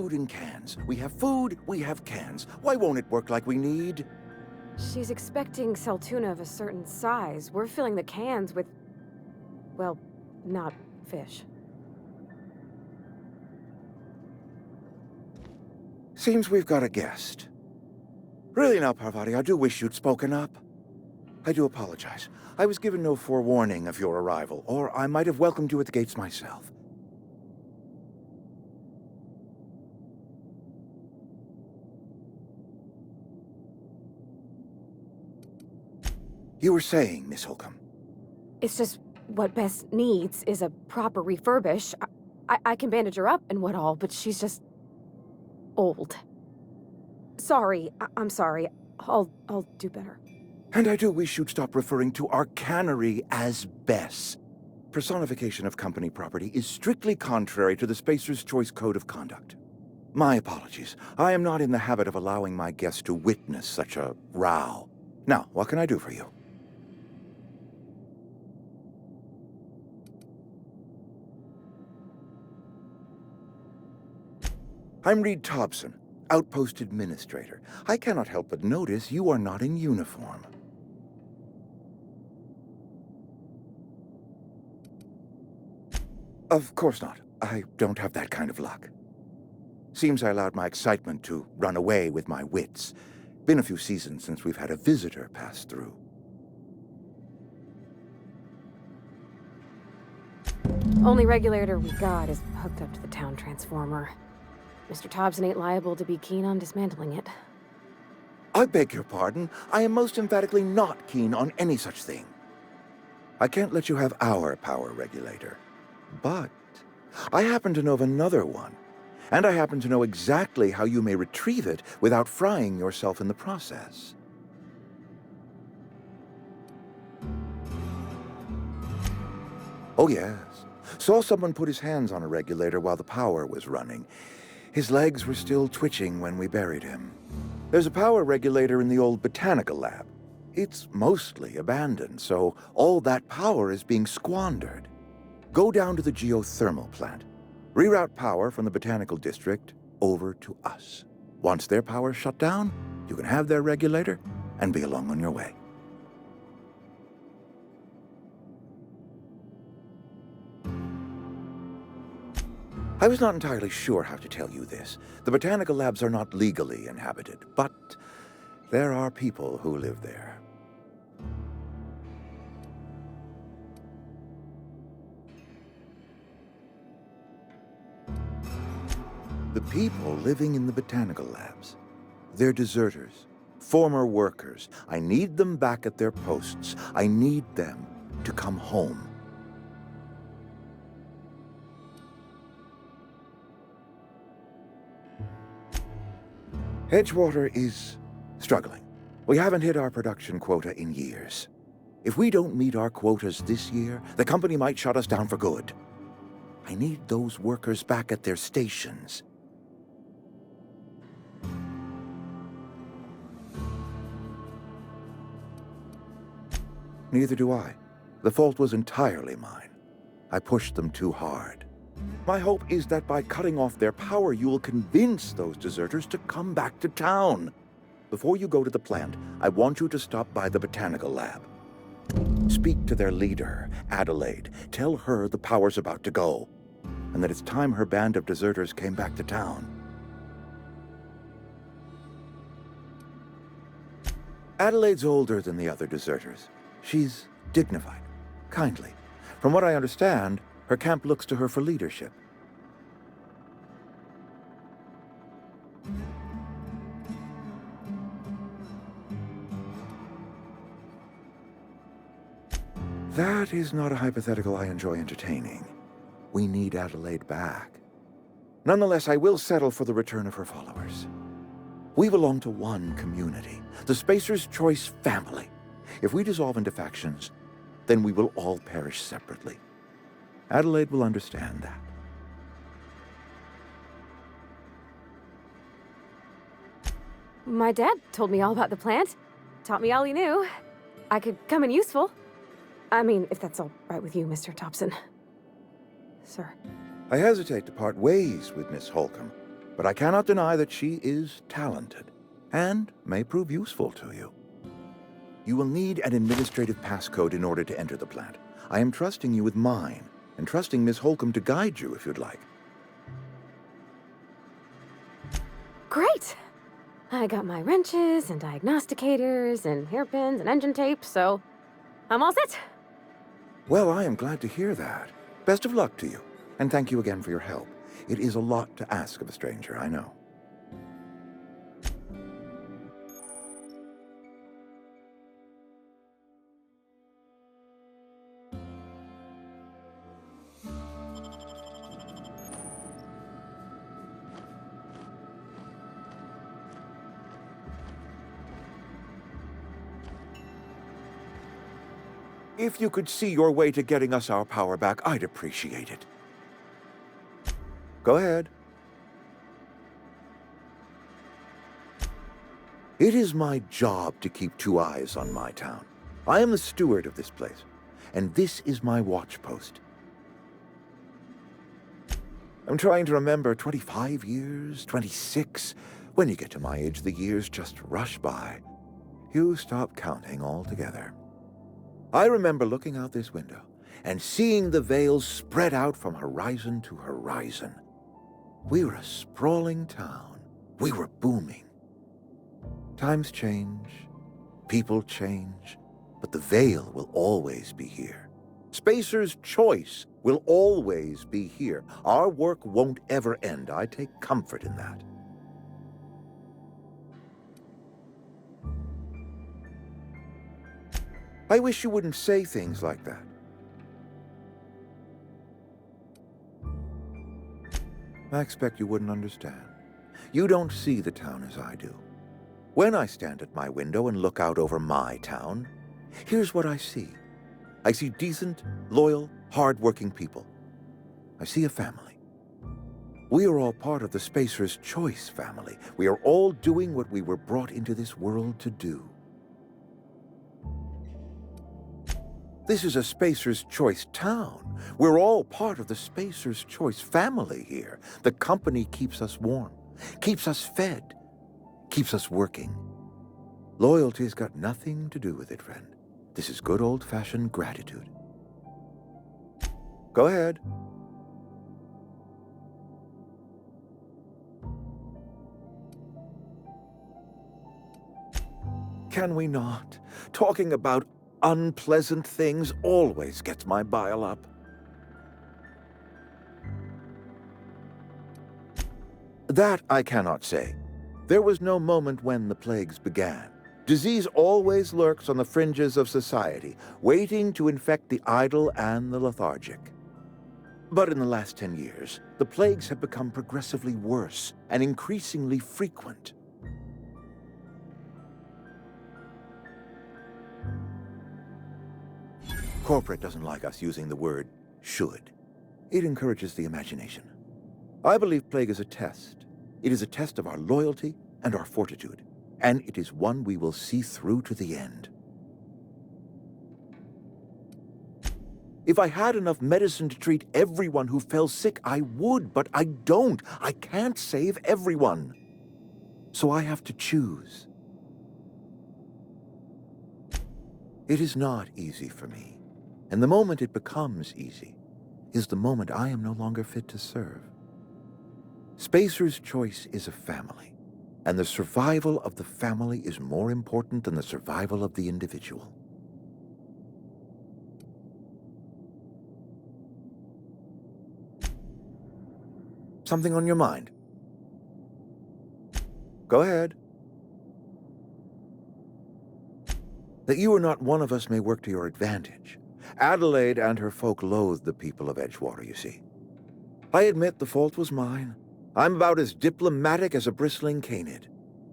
Food in cans. We have food, we have cans. Why won't it work like we need? She's expecting Saltuna of a certain size. We're filling the cans with, well, not fish. Seems we've got a guest. Really now, Parvati, I do wish you'd spoken up. I do apologize. I was given no forewarning of your arrival, or I might have welcomed you at the gates myself. You were saying, Miss Holcomb. It's just what Bess needs is a proper refurbish. I can bandage her up and what all, but she's just old. Sorry, I'm sorry. I'll do better. And I do wish you'd stop referring to our cannery as Bess. Personification of company property is strictly contrary to the Spacer's Choice Code of Conduct. My apologies. I am not in the habit of allowing my guests to witness such a row. Now, what can I do for you? I'm Reed Thompson, Outpost Administrator. I cannot help but notice you are not in uniform. Of course not. I don't have that kind of luck. Seems I allowed my excitement to run away with my wits. Been a few seasons since we've had a visitor pass through. Only regulator we got is hooked up to the town transformer. Mr. Thompson ain't liable to be keen on dismantling it. I beg your pardon. I am most emphatically not keen on any such thing. I can't let you have our power regulator. But I happen to know of another one. And I happen to know exactly how you may retrieve it without frying yourself in the process. Oh yes. Saw someone put his hands on a regulator while the power was running. His legs were still twitching when we buried him. There's a power regulator in the old botanical lab. It's mostly abandoned, so all that power is being squandered. Go down to the geothermal plant. Reroute power from the botanical district over to us. Once their power's shut down, you can have their regulator and be along on your way. I was not entirely sure how to tell you this. The botanical labs are not legally inhabited, but there are people who live there. The people living in the botanical labs, they're deserters, former workers. I need them back at their posts. I need them to come home. Edgewater is struggling. We haven't hit our production quota in years. If we don't meet our quotas this year, the company might shut us down for good. I need those workers back at their stations. Neither do I. The fault was entirely mine. I pushed them too hard. My hope is that by cutting off their power, you will convince those deserters to come back to town. Before you go to the plant, I want you to stop by the botanical lab. Speak to their leader, Adelaide. Tell her the power's about to go, and that it's time her band of deserters came back to town. Adelaide's older than the other deserters. She's dignified, kindly. From what I understand, her camp looks to her for leadership. That is not a hypothetical I enjoy entertaining. We need Adelaide back. Nonetheless, I will settle for the return of her followers. We belong to one community, the Spacer's Choice family. If we dissolve into factions, then we will all perish separately. Adelaide will understand that. My dad told me all about the plant. Taught me all he knew. I could come in useful. I mean, if that's all right with you, Mr. Thompson. Sir. I hesitate to part ways with Miss Holcomb. But I cannot deny that she is talented and may prove useful to you. You will need an administrative passcode in order to enter the plant. I am trusting you with mine, and trusting Miss Holcomb to guide you if you'd like. Great! I got my wrenches and diagnosticators and hairpins and engine tape, so I'm all set. Well, I am glad to hear that. Best of luck to you, and thank you again for your help. It is a lot to ask of a stranger, I know. If you could see your way to getting us our power back, I'd appreciate it. Go ahead. It is my job to keep two eyes on my town. I am the steward of this place, and this is my watch post. I'm trying to remember 25 years, 26. When you get to my age, the years just rush by. You stop counting altogether. I remember looking out this window and seeing the Vale spread out from horizon to horizon. We were a sprawling town. We were booming. Times change, people change, but the Vale will always be here. Spacer's Choice will always be here. Our work won't ever end. I take comfort in that. I wish you wouldn't say things like that. I expect you wouldn't understand. You don't see the town as I do. When I stand at my window and look out over my town, here's what I see. I see decent, loyal, hard-working people. I see a family. We are all part of the Spacer's Choice family. We are all doing what we were brought into this world to do. This is a Spacer's Choice town. We're all part of the Spacer's Choice family here. The company keeps us warm, keeps us fed, keeps us working. Loyalty's got nothing to do with it, friend. This is good old-fashioned gratitude. Go ahead. Can we not? Talking about unpleasant things always gets my bile up. That I cannot say. There was no moment when the plagues began. Disease always lurks on the fringes of society, waiting to infect the idle and the lethargic. But in the last 10 years, the plagues have become progressively worse and increasingly frequent. Corporate doesn't like us using the word should. It encourages the imagination. I believe plague is a test. It is a test of our loyalty and our fortitude, and it is one we will see through to the end. If I had enough medicine to treat everyone who fell sick, I would, but I don't. I can't save everyone. So I have to choose. It is not easy for me. And the moment it becomes easy is the moment I am no longer fit to serve. Spacer's Choice is a family, and the survival of the family is more important than the survival of the individual. Something on your mind? Go ahead. That you are not one of us may work to your advantage. Adelaide and her folk loathe the people of Edgewater, you see. I admit the fault was mine. I'm about as diplomatic as a bristling canid.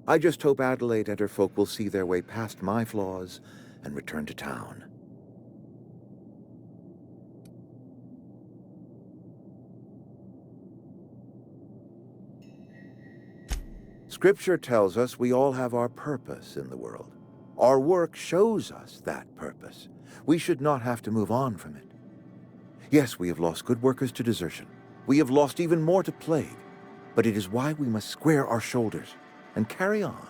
I just hope Adelaide and her folk will see their way past my flaws and return to town. Scripture tells us we all have our purpose in the world. Our work shows us that purpose. We should not have to move on from it. Yes, we have lost good workers to desertion. We have lost even more to plague. but it is why we must square our shoulders and carry on.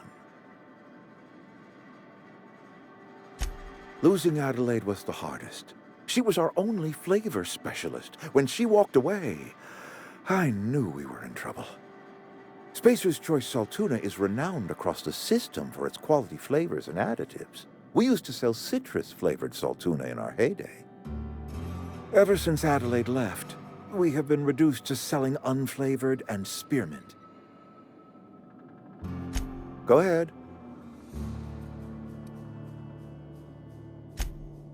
Losing Adelaide was the hardest. She was our only flavor specialist. When she walked away, I knew we were in trouble. Spacer's Choice Saltuna is renowned across the system for its quality flavors and additives. We used to sell citrus-flavored Saltuna in our heyday. Ever since Adelaide left, we have been reduced to selling unflavored and spearmint. Go ahead.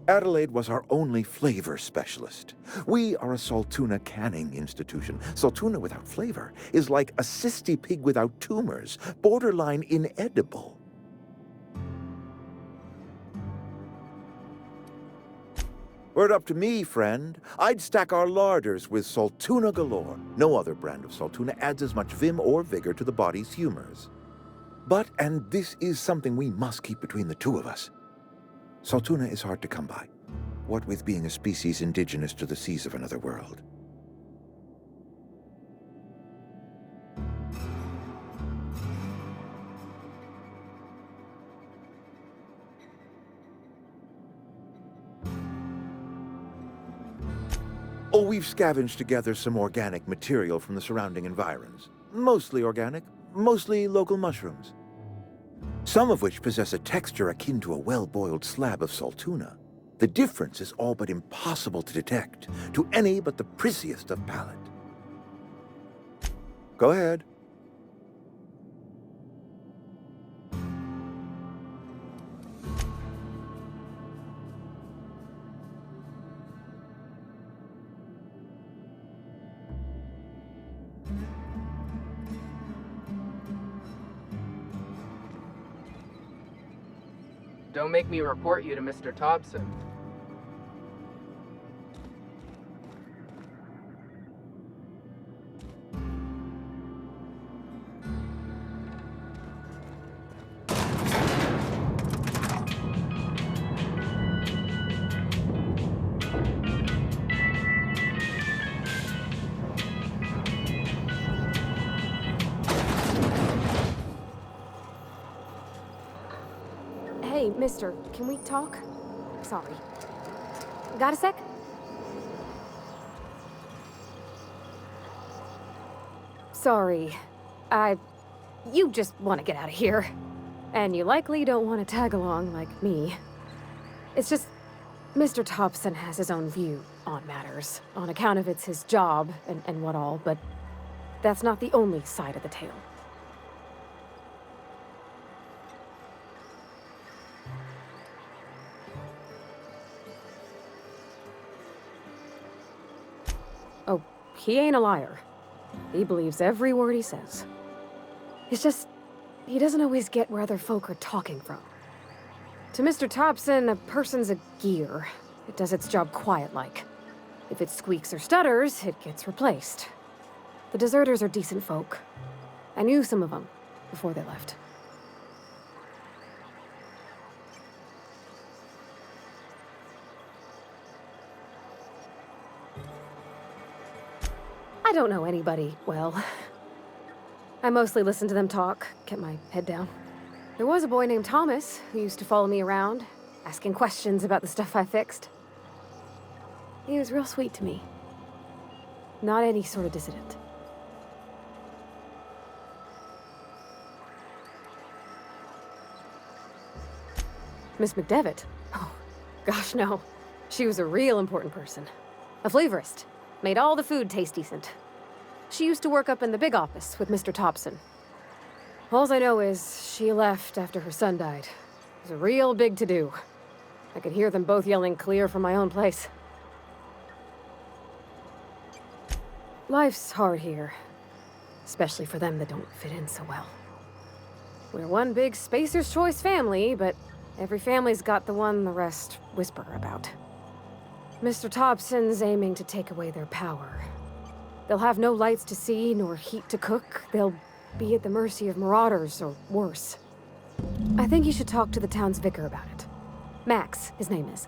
Adelaide was our only flavor specialist. We are a Saltuna canning institution. Saltuna without flavor is like a cysty pig without tumors, borderline inedible. Were it up to me, friend, I'd stack our larders with Saltuna galore. No other brand of Saltuna adds as much vim or vigor to the body's humors. But, and this is something we must keep between the two of us, Saltuna is hard to come by, what with being a species indigenous to the seas of another world. Oh, we've scavenged together some organic material from the surrounding environs. Mostly organic, mostly local mushrooms. Some of which possess a texture akin to a well-boiled slab of Saltuna. The difference is all but impossible to detect to any but the prissiest of palate. Go ahead. Don't make me report you to Mr. Thompson. Hey, mister, can we talk? Sorry. Got a sec? Sorry. You just want to get out of here. And you likely don't want to tag along like me. It's just, Mr. Thompson has his own view on matters, on account of it's his job and what all, but that's not the only side of the tale. Oh, he ain't a liar. He believes every word he says. It's just, he doesn't always get where other folk are talking from. To Mr. Thompson, a person's a gear. It does its job quiet-like. If it squeaks or stutters, it gets replaced. The deserters are decent folk. I knew some of them before they left. I don't know anybody well. I mostly listened to them talk, kept my head down. There was a boy named Thomas who used to follow me around, asking questions about the stuff I fixed. He was real sweet to me. Not any sort of dissident. Miss McDevitt? Oh, gosh, no. She was a real important person. A flavorist. Made all the food taste decent. She used to work up in the big office with Mr. Thompson. All I know is she left after her son died. It was a real big to-do. I could hear them both yelling clear from my own place. Life's hard here. Especially for them that don't fit in so well. We're one big Spacer's Choice family, but every family's got the one the rest whisper about. Mr. Thompson's aiming to take away their power. They'll have no lights to see, nor heat to cook. They'll be at the mercy of marauders, or worse. I think you should talk to the town's vicar about it. Max, his name is.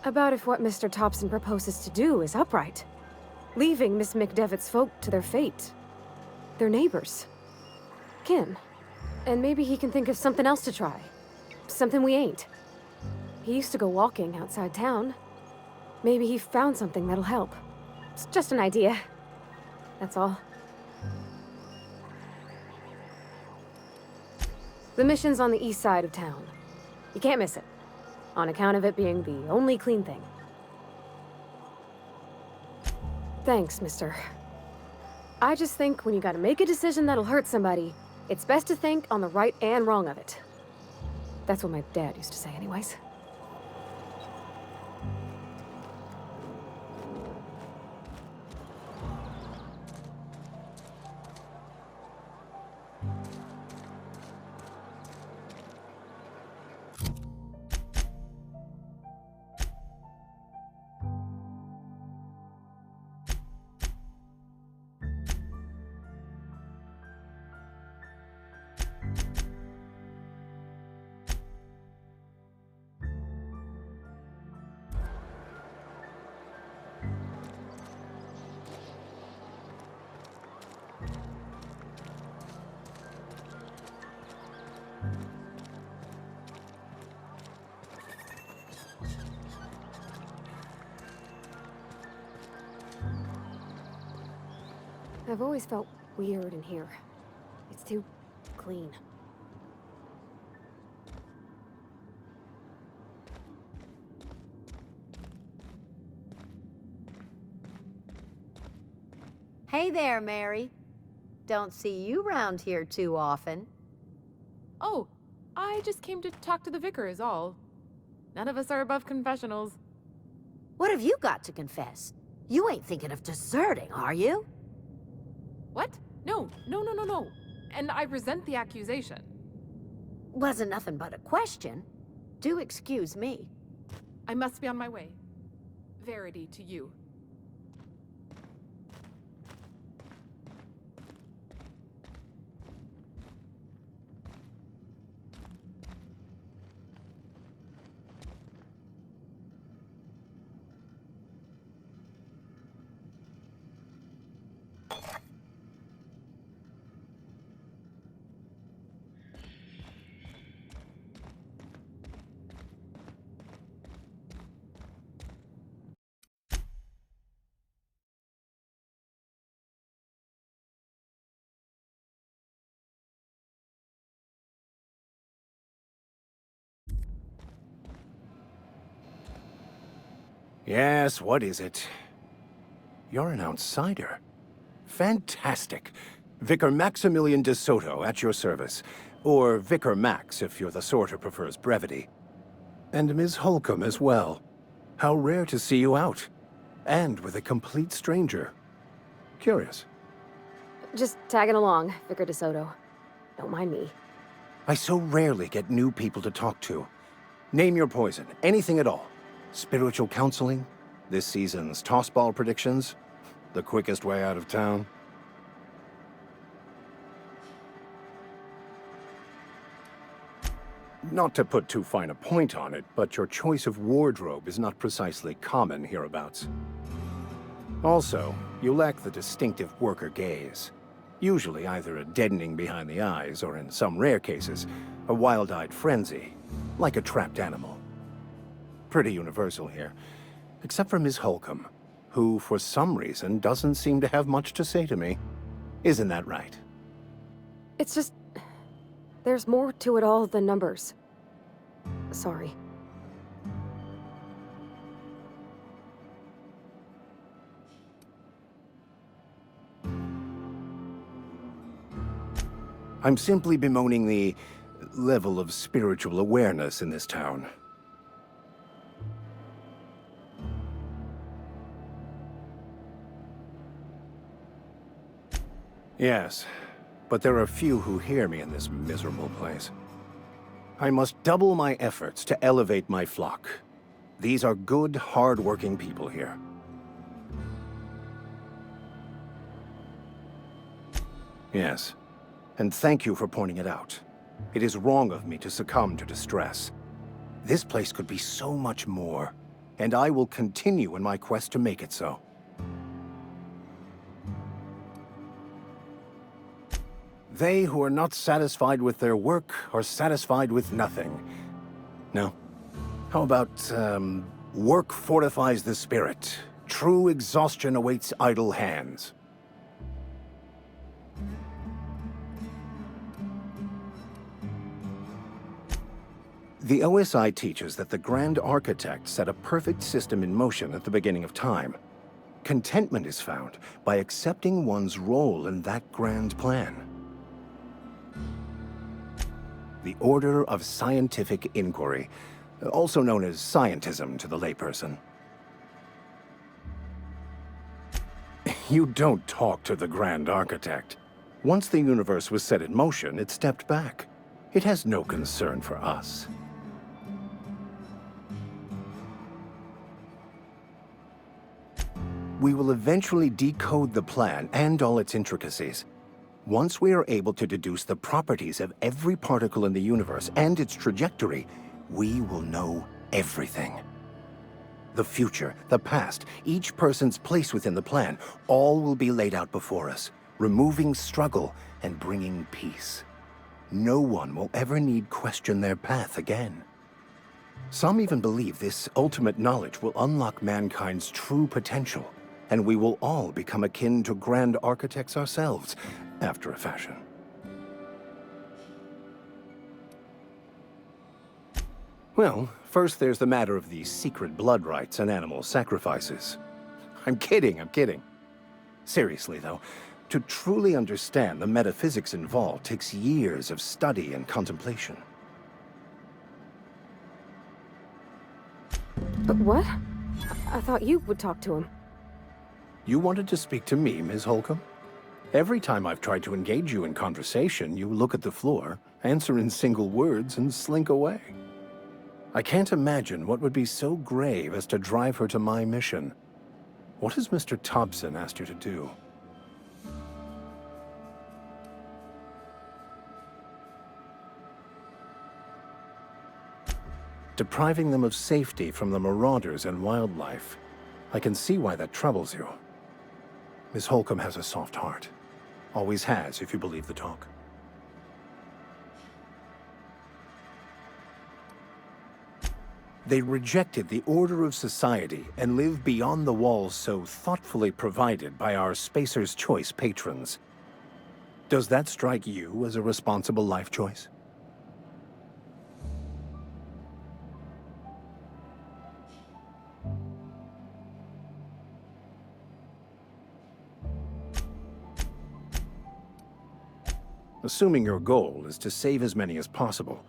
About if what Mr. Thompson proposes to do is upright. Leaving Miss McDevitt's folk to their fate. Their neighbors. Kin. And maybe he can think of something else to try. Something we ain't. He used to go walking outside town. Maybe he found something that'll help. It's just an idea. That's all. The mission's on the east side of town. You can't miss it. On account of it being the only clean thing. Thanks, mister. I just think when you gotta make a decision that'll hurt somebody, it's best to think on the right and wrong of it. That's what my dad used to say anyways. I've always felt weird in here. It's too clean. Hey there, Mary. Don't see you round here too often. Oh, I just came to talk to the vicar is all. None of us are above confessionals. What have you got to confess? You ain't thinking of deserting, are you? What? No. And I resent the accusation. Wasn't nothing but a question. Do excuse me. I must be on my way. Verity to you. Yes, what is it? You're an outsider. Fantastic. Vicar Maximilian de Soto, at your service. Or Vicar Max, if you're the sort who prefers brevity. And Ms. Holcomb as well. How rare to see you out. And with a complete stranger. Curious. Just tagging along, Vicar DeSoto. Don't mind me. I so rarely get new people to talk to. Name your poison, anything at all. Spiritual counseling? This season's tossball predictions? The quickest way out of town? Not to put too fine a point on it, but your choice of wardrobe is not precisely common hereabouts. Also, you lack the distinctive worker gaze. Usually either a deadening behind the eyes, or in some rare cases, a wild-eyed frenzy, like a trapped animal. Pretty universal here, except for Ms. Holcomb, who, for some reason, doesn't seem to have much to say to me. Isn't that right? It's just... there's more to it all than numbers. Sorry. I'm simply bemoaning the level of spiritual awareness in this town. Yes, but there are few who hear me in this miserable place. I must double my efforts to elevate my flock. These are good, hard-working people here. Yes, and thank you for pointing it out. It is wrong of me to succumb to distress. This place could be so much more. and I will continue in my quest to make it so. They who are not satisfied with their work are satisfied with nothing. No. How about, work fortifies the spirit. True exhaustion awaits idle hands. The OSI teaches that the Grand Architect set a perfect system in motion at the beginning of time. Contentment is found by accepting one's role in that grand plan. The Order of Scientific Inquiry, also known as scientism to the layperson. You don't talk to the Grand Architect. Once the universe was set in motion, it stepped back. It has no concern for us. We will eventually decode the plan and all its intricacies. Once we are able to deduce the properties of every particle in the universe and its trajectory, we will know everything. The future, the past, each person's place within the plan, all will be laid out before us, removing struggle and bringing peace. No one will ever need question their path again. Some even believe this ultimate knowledge will unlock mankind's true potential, and we will all become akin to Grand Architects ourselves, after a fashion. Well, first there's the matter of the secret blood rites and animal sacrifices. I'm kidding. Seriously, though, to truly understand the metaphysics involved takes years of study and contemplation. But what? I thought you would talk to him. You wanted to speak to me, Ms. Holcomb? Every time I've tried to engage you in conversation, you look at the floor, answer in single words, and slink away. I can't imagine what would be so grave as to drive her to my mission. What has Mr. Thompson asked you to do? Depriving them of safety from the marauders and wildlife. I can see why that troubles you. Miss Holcomb has a soft heart. Always has, if you believe the talk. They rejected the order of society and live beyond the walls so thoughtfully provided by our Spacer's Choice patrons. Does that strike you as a responsible life choice? Assuming your goal is to save as many as possible,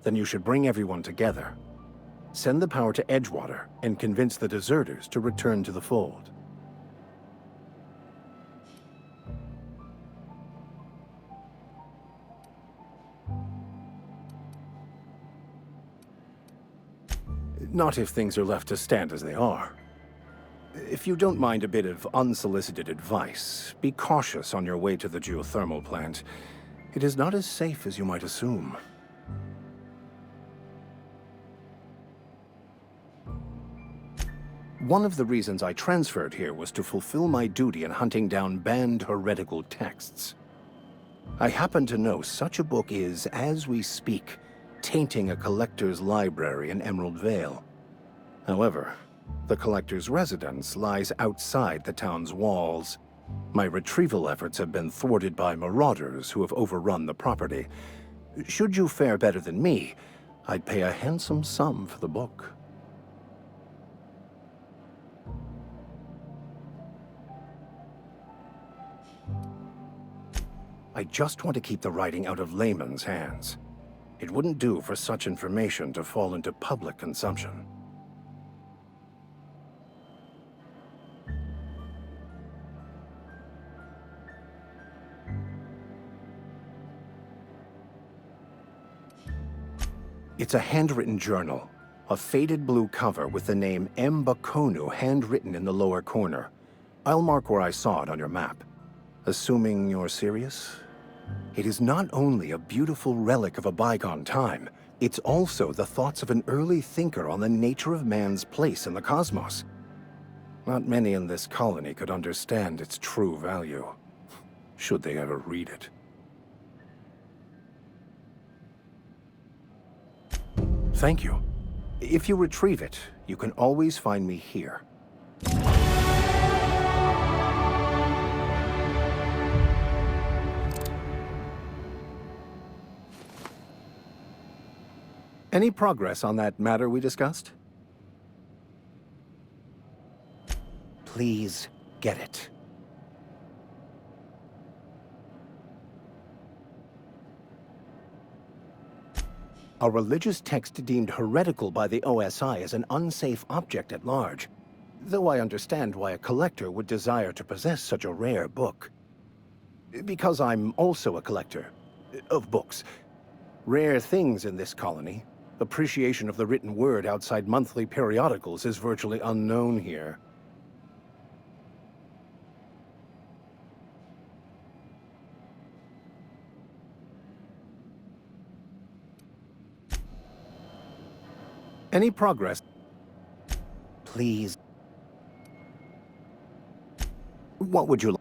then you should bring everyone together. Send the power to Edgewater and convince the deserters to return to the fold. Not if things are left to stand as they are. If you don't mind a bit of unsolicited advice, be cautious on your way to the geothermal plant. It is not as safe as you might assume. One of the reasons I transferred here was to fulfill my duty in hunting down banned heretical texts. I happen to know such a book is, as we speak, tainting a collector's library in Emerald Vale. However, the collector's residence lies outside the town's walls. My retrieval efforts have been thwarted by marauders who have overrun the property. Should you fare better than me, I'd pay a handsome sum for the book. I just want to keep the writing out of laymen's hands. It wouldn't do for such information to fall into public consumption. It's a handwritten journal, a faded blue cover with the name M. Bakonu handwritten in the lower corner. I'll mark where I saw it on your map. Assuming you're serious? It is not only a beautiful relic of a bygone time, It's also the thoughts of an early thinker on the nature of man's place in the cosmos. Not many in this colony could understand its true value, should they ever read it. Thank you. If you retrieve it, you can always find me here. Any progress on that matter we discussed? Please get it. A religious text deemed heretical by the OSI is an unsafe object at large, though I understand why a collector would desire to possess such a rare book. Because I'm also a collector of books. Rare things in this colony. Appreciation of the written word outside monthly periodicals is virtually unknown here. Any progress? Please. What would you like?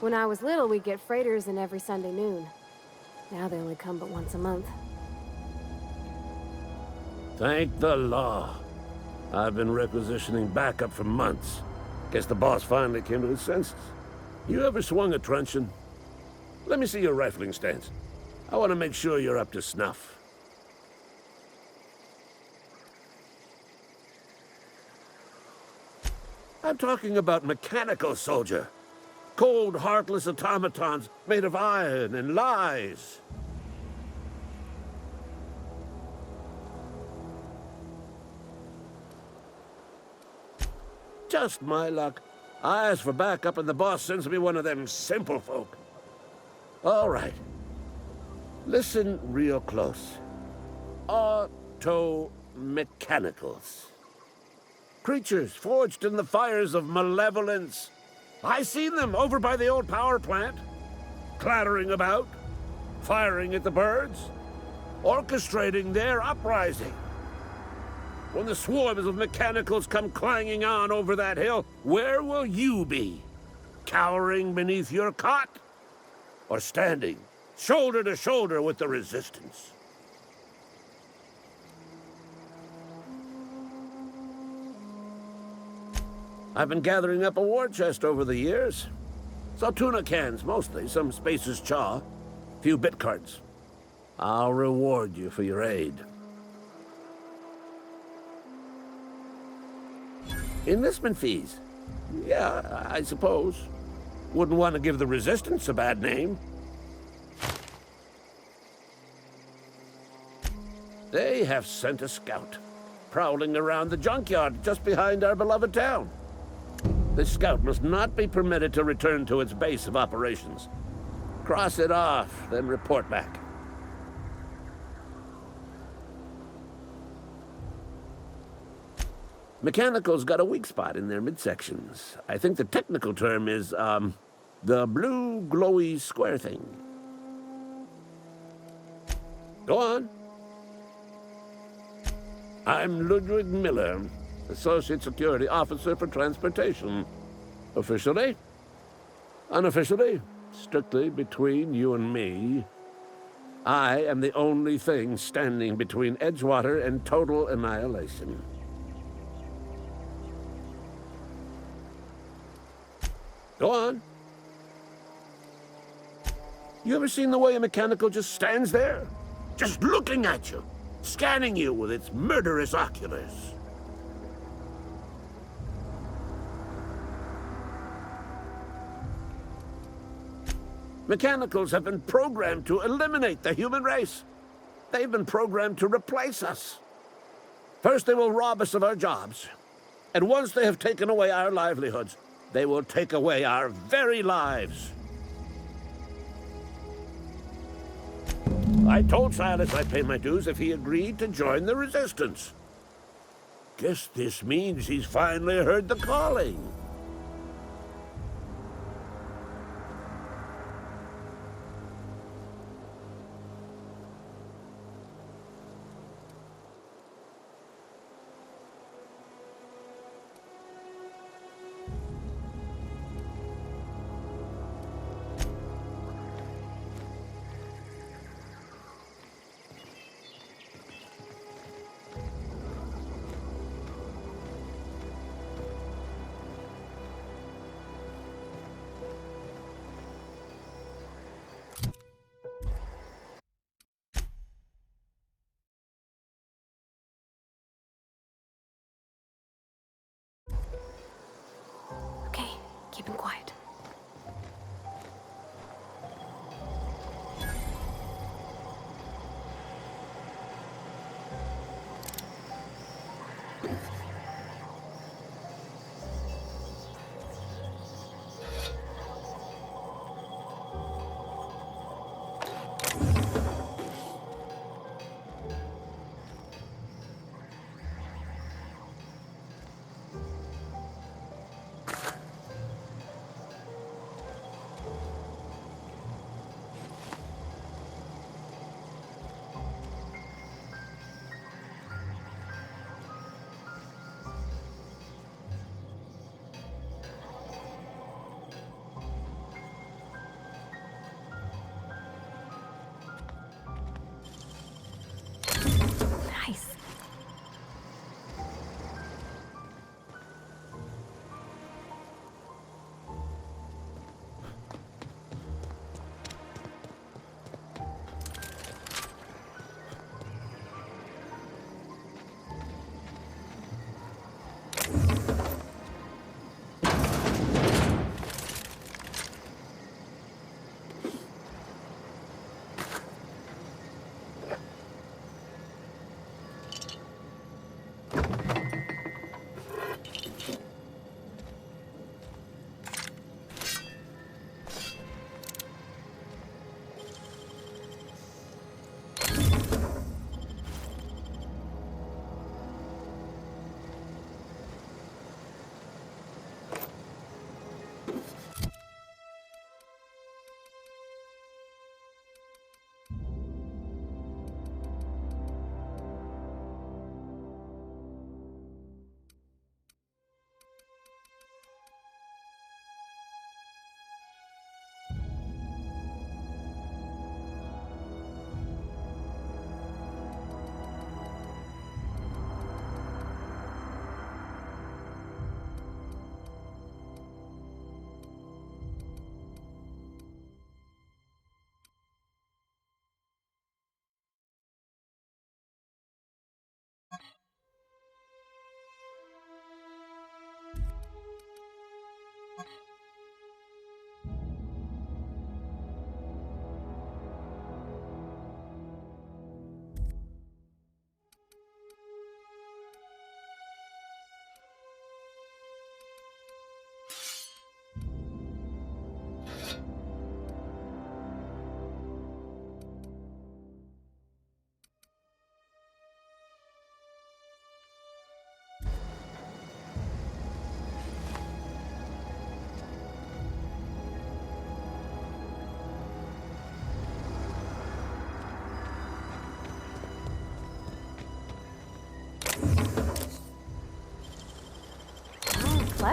When I was little, we'd get freighters in every Sunday noon. Now they only come but once a month. Thank the law. I've been requisitioning backup for months. Guess the boss finally came to his senses. You ever swung a truncheon? Let me see your rifling stance. I want to make sure you're up to snuff. I'm talking about mechanical, soldier. Cold, heartless automatons made of iron and lies. Just my luck. I ask for backup and the boss sends me one of them simple folk. All right. Listen real close. Auto-mechanicals. Creatures forged in the fires of malevolence. I seen them over by the old power plant, clattering about, firing at the birds, orchestrating their uprising. When the swarms of mechanicals come clanging on over that hill, where will you be? Cowering beneath your cot? Or standing, shoulder to shoulder with the resistance? I've been gathering up a war chest over the years. Saw tuna cans, mostly, some Spacer's Chaw, few bit cards. I'll reward you for your aid. Enlistment fees? Yeah, I suppose. Wouldn't want to give the Resistance a bad name. They have sent a scout, prowling around the junkyard just behind our beloved town. This scout must not be permitted to return to its base of operations. Cross it off, then report back. Mechanical's got a weak spot in their midsections. I think the technical term is, the blue glowy square thing. Go on. I'm Ludwig Miller, Associate Security Officer for Transportation. Officially? Unofficially? Strictly between you and me. I am the only thing standing between Edgewater and total annihilation. Go on. You ever seen the way a mechanical just stands there? Just looking at you, scanning you with its murderous oculars. Mechanicals have been programmed to eliminate the human race. They've been programmed to replace us. First, they will rob us of our jobs. And once they have taken away our livelihoods, they will take away our very lives. I told Silas I'd pay my dues if he agreed to join the Resistance. Guess this means he's finally heard the calling. Okay, keep him quiet.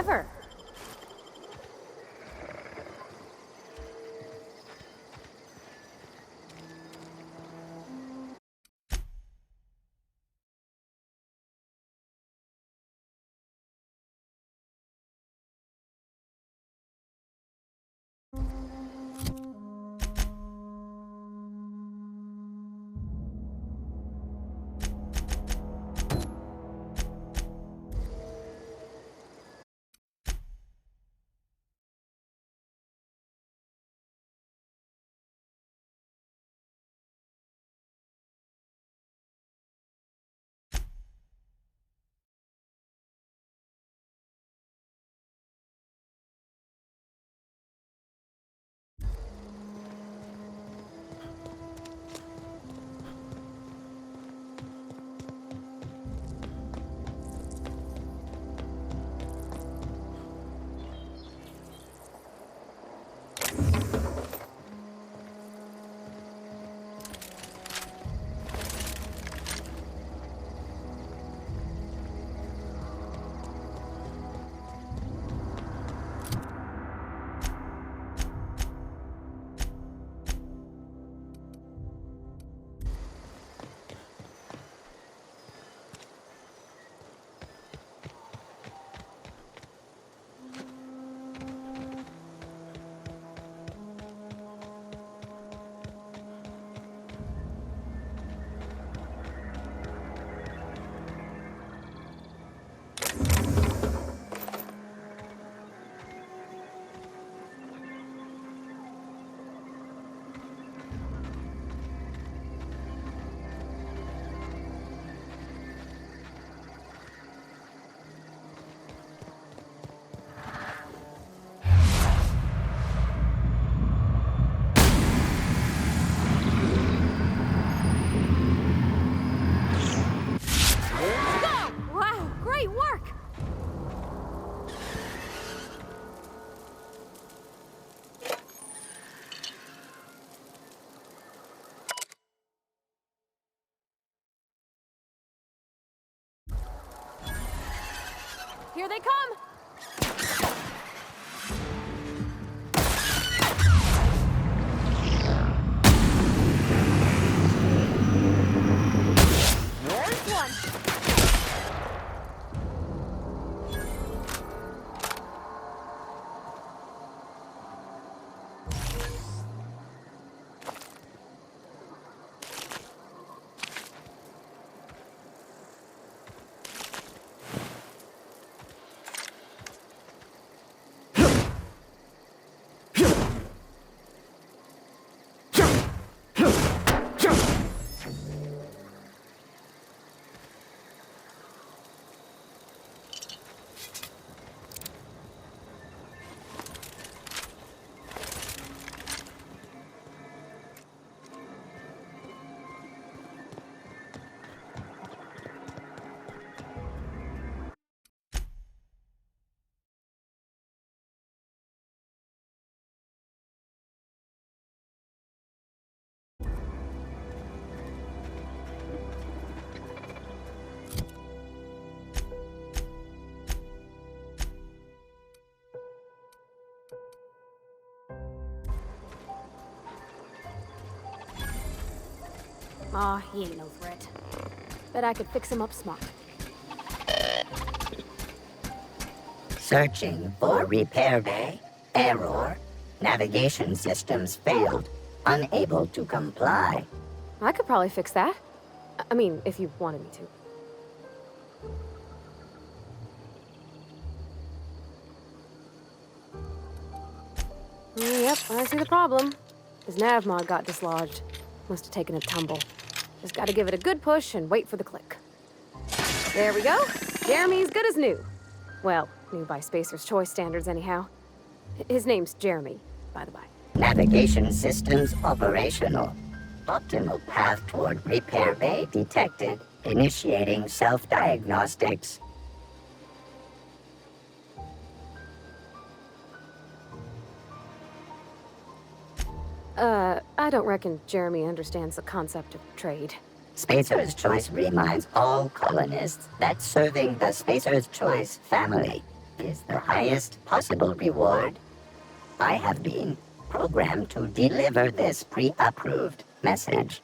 Clever. Wow, great work! Here they come! There's one! Aw, he ain't no threat. Bet I could fix him up smart. Searching for repair bay. Error. Navigation systems failed. Unable to comply. I could probably fix that. I mean, if you wanted me to. Yep, I see the problem. His nav mod got dislodged. Must have taken a tumble. Just gotta give it a good push and wait for the click. There we go. Jeremy's good as new. Well, new by Spacer's Choice standards anyhow. His name's Jeremy, by the by. Navigation systems operational. Optimal path toward repair bay detected. Initiating self-diagnostics. I don't reckon Jeremy understands the concept of trade. Spacer's Choice reminds all colonists that serving the Spacer's Choice family is the highest possible reward. I have been programmed to deliver this pre-approved message.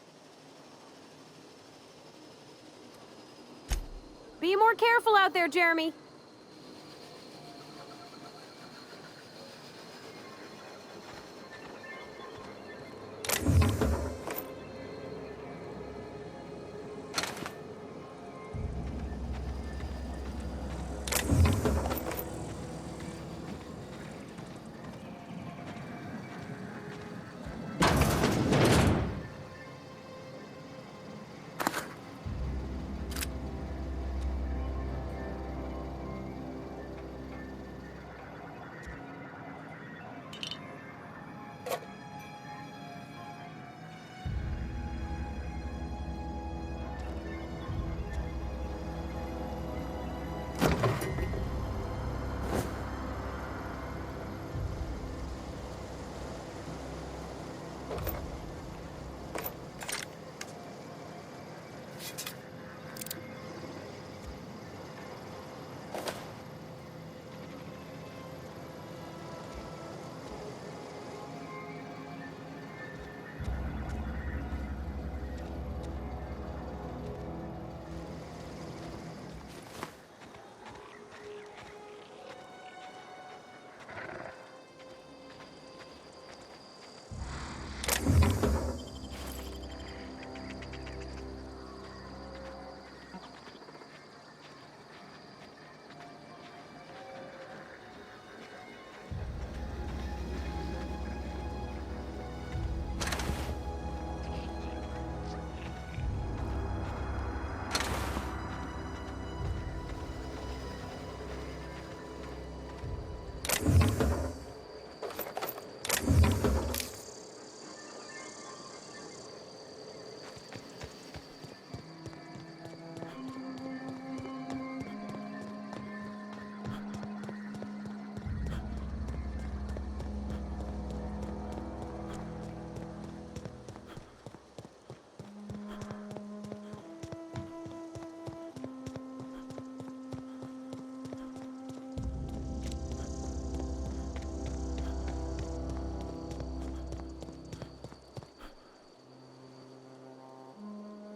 Be more careful out there, Jeremy.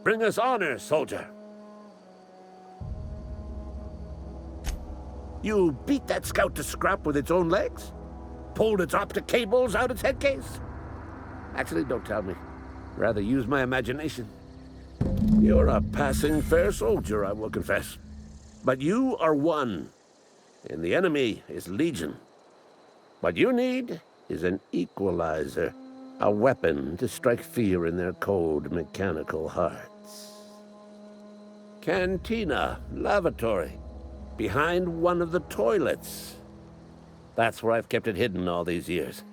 Bring us honor, soldier. You beat that scout to scrap with its own legs? Pulled its optic cables out its headcase? Actually, don't tell me. Rather use my imagination. You're a passing fair soldier, I will confess. But you are one, and the enemy is legion. What you need is an equalizer, a weapon to strike fear in their cold, mechanical hearts. Cantina, lavatory, behind one of the toilets. That's where I've kept it hidden all these years.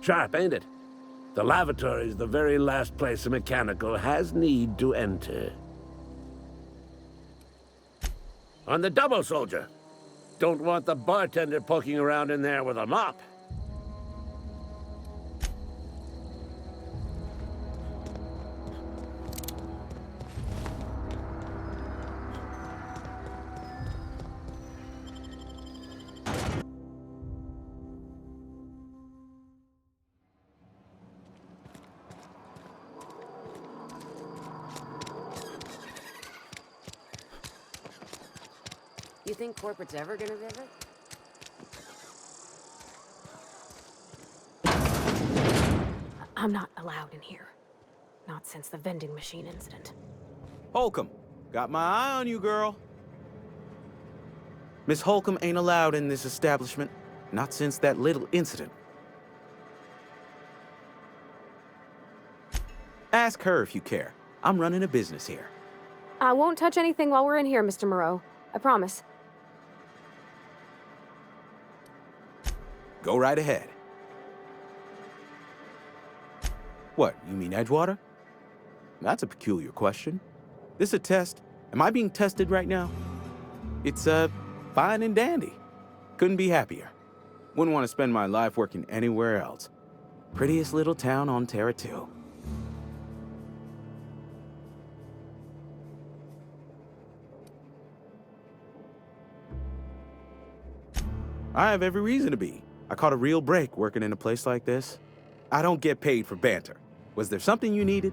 Sharp, ain't it? The lavatory is the very last place a mechanical has need to enter. On the double, soldier. Don't want the bartender poking around in there with a mop. You think corporate's ever gonna visit? I'm not allowed in here. Not since the vending machine incident. Holcomb, got my eye on you, girl. Miss Holcomb ain't allowed in this establishment. Not since that little incident. Ask her if you care. I'm running a business here. I won't touch anything while we're in here, Mr. Moreau. I promise. Go right ahead. What, you mean Edgewater? That's a peculiar question. This a test? Am I being tested right now? It's, fine and dandy. Couldn't be happier. Wouldn't want to spend my life working anywhere else. Prettiest little town on Terra 2. I have every reason to be. I caught a real break working in a place like this. I don't get paid for banter. Was there something you needed?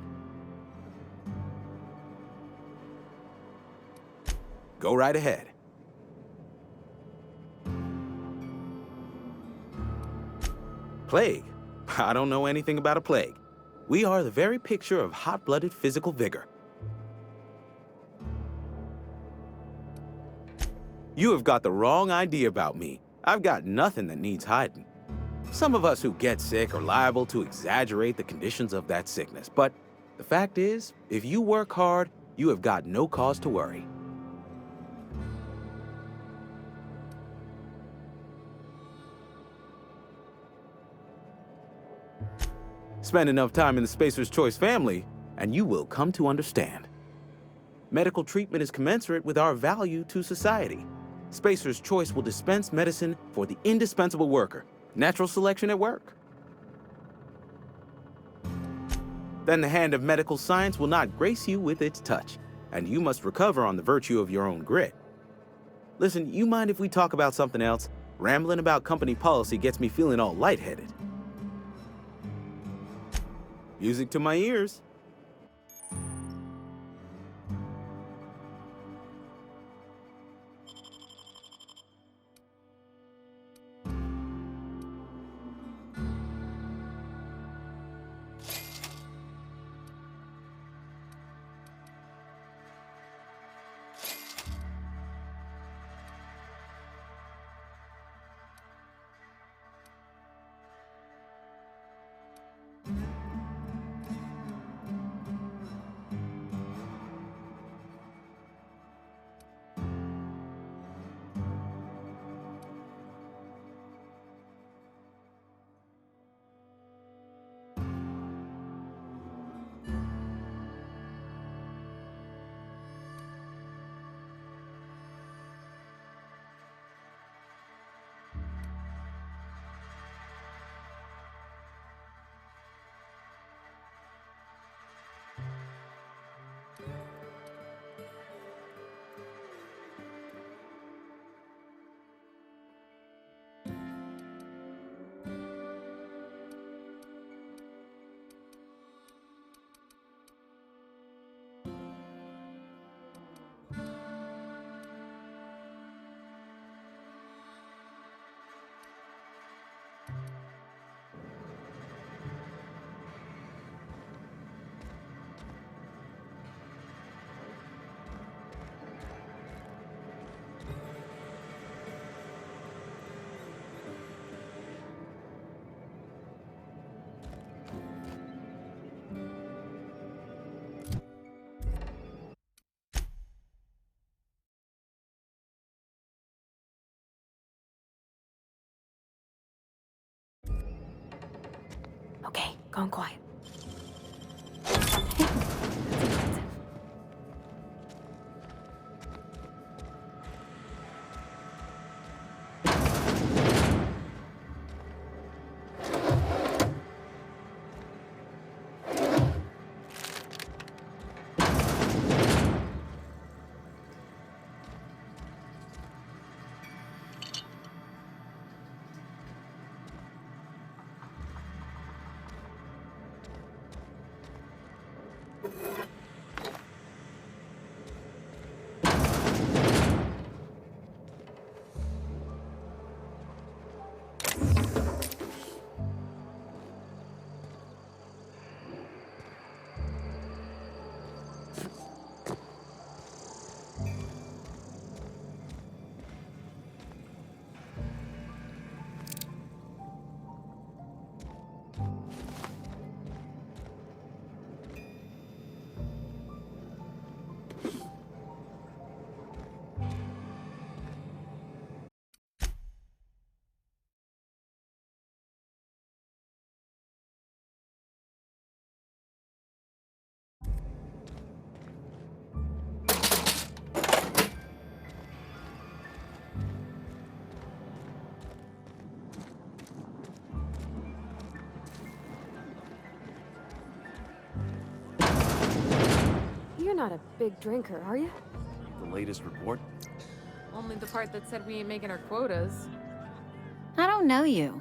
Go right ahead. Plague? I don't know anything about a plague. We are the very picture of hot-blooded physical vigor. You have got the wrong idea about me. I've got nothing that needs hiding. Some of us who get sick are liable to exaggerate the conditions of that sickness, but the fact is, if you work hard, you have got no cause to worry. Spend enough time in the Spacer's Choice family, and you will come to understand. Medical treatment is commensurate with our value to society. Spacer's Choice will dispense medicine for the indispensable worker. Natural selection at work. Then the hand of medical science will not grace you with its touch, and you must recover on the virtue of your own grit. Listen, you mind if we talk about something else? Rambling about company policy gets me feeling all lightheaded. Music to my ears. Okay, gone quiet. You're not a big drinker, are you? The latest report? Only the part that said we ain't making our quotas. don't know you.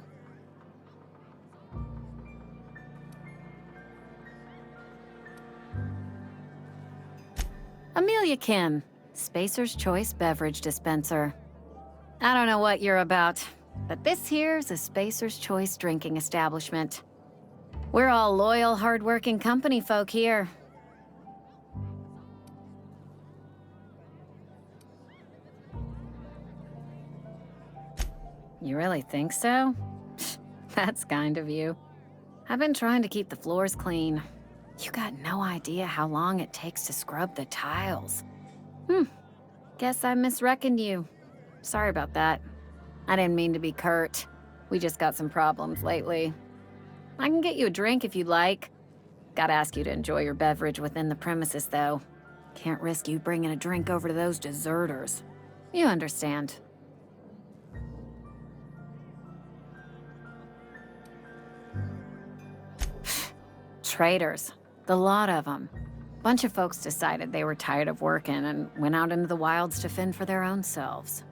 Amelia Kim, Spacer's Choice Beverage Dispenser. I don't know what you're about, but this here's a Spacer's Choice drinking establishment. We're all loyal, hard-working company folk here. You really think so? That's kind of you. I've been trying to keep the floors clean. You got no idea how long it takes to scrub the tiles. Guess I misreckoned you. Sorry about that. I didn't mean to be curt. We just got some problems lately. I can get you a drink if you'd like. Gotta ask you to enjoy your beverage within the premises, though. Can't risk you bringing a drink over to those deserters. You understand. Traitors. The lot of them. Bunch of folks decided they were tired of working and went out into the wilds to fend for their own selves.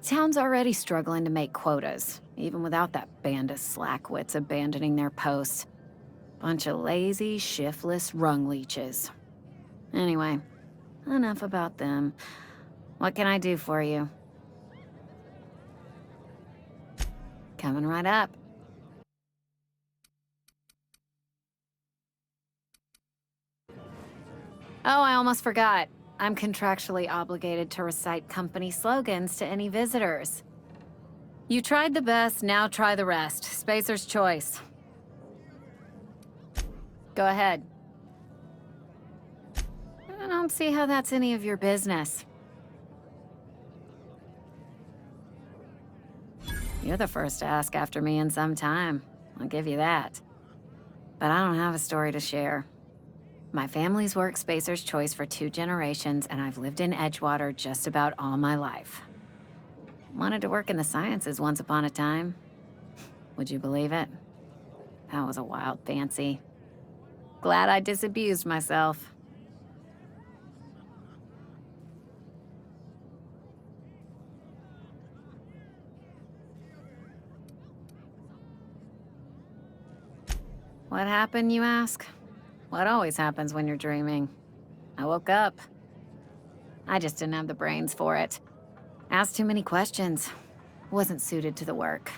Town's already struggling to make quotas, even without that band of slackwits abandoning their posts. Bunch of lazy, shiftless rung leeches. Anyway, enough about them. What can I do for you? Coming right up. Oh, I almost forgot. I'm contractually obligated to recite company slogans to any visitors. You tried the best, now try the rest. Spacer's Choice. Go ahead. I don't see how that's any of your business. You're the first to ask after me in some time. I'll give you that. But I don't have a story to share. My family's worked Spacer's Choice for 2 generations, and I've lived in Edgewater just about all my life. Wanted to work in the sciences once upon a time. Would you believe it? That was a wild fancy. Glad I disabused myself. What happened, you ask? What always happens when you're dreaming. I woke up. I just didn't have the brains for it. Asked too many questions. Wasn't suited to the work.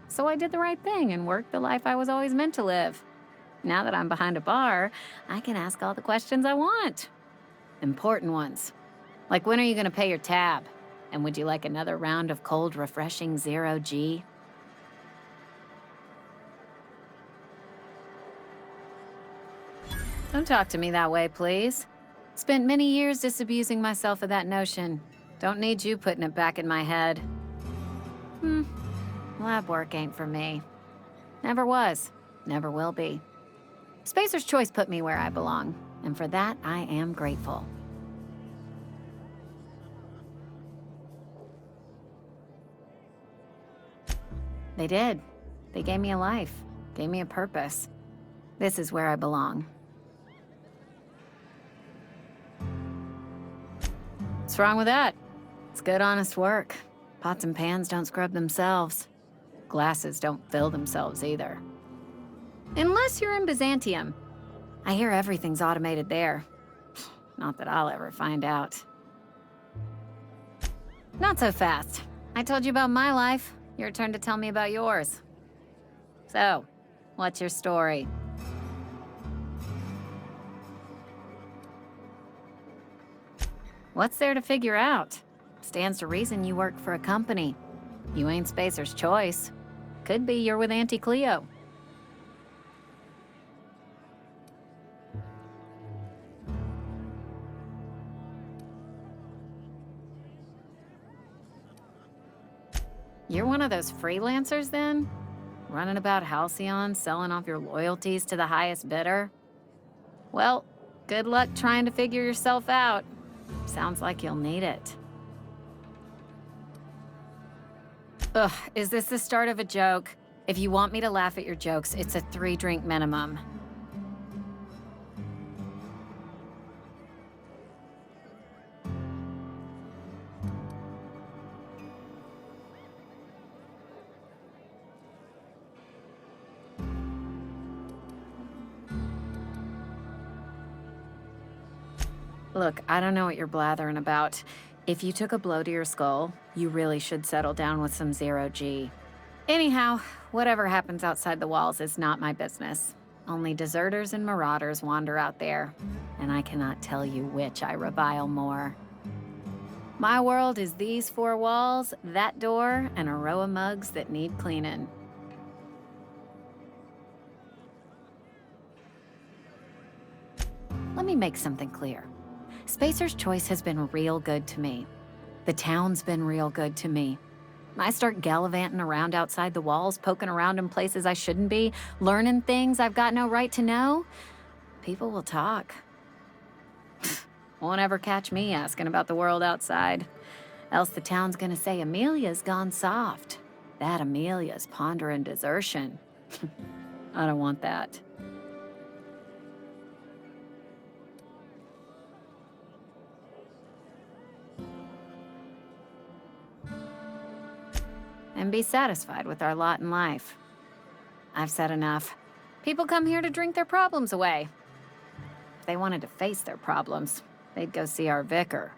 So I did the right thing and worked the life I was always meant to live. Now that I'm behind a bar, I can ask all the questions I want. Important ones. Like, when are you gonna pay your tab? And would you like another round of cold, refreshing Zero G? Don't talk to me that way, please. Spent many years disabusing myself of that notion. Don't need you putting it back in my head. Lab work ain't for me. Never was. Never will be. Spacer's Choice put me where I belong, and for that, I am grateful. They did. They gave me a life, gave me a purpose. This is where I belong. What's wrong with that? It's good, honest work. Pots and pans don't scrub themselves. Glasses don't fill themselves either. Unless you're in Byzantium. I hear everything's automated there. Not that I'll ever find out. Not so fast. I told you about my life. Your turn to tell me about yours. So, what's your story? What's there to figure out? Stands to reason you work for a company. You ain't Spacer's Choice. Could be you're with Auntie Cleo. You're one of those freelancers, then? Running about Halcyon, selling off your loyalties to the highest bidder? Well, good luck trying to figure yourself out. Sounds like you'll need it. Ugh, is this the start of a joke? If you want me to laugh at your jokes, it's a 3-drink minimum. Look, I don't know what you're blathering about. If you took a blow to your skull, you really should settle down with some zero-G. Anyhow, whatever happens outside the walls is not my business. Only deserters and marauders wander out there, and I cannot tell you which I revile more. My world is these four walls, that door, and a row of mugs that need cleaning. Let me make something clear. Spacer's Choice has been real good to me. The town's been real good to me. I start gallivanting around outside the walls, poking around in places I shouldn't be, learning things I've got no right to know. People will talk. Won't ever catch me asking about the world outside. Else the town's gonna say Amelia's gone soft. That Amelia's pondering desertion. I don't want that. And be satisfied with our lot in life. I've said enough. People come here to drink their problems away. If they wanted to face their problems, they'd go see our vicar.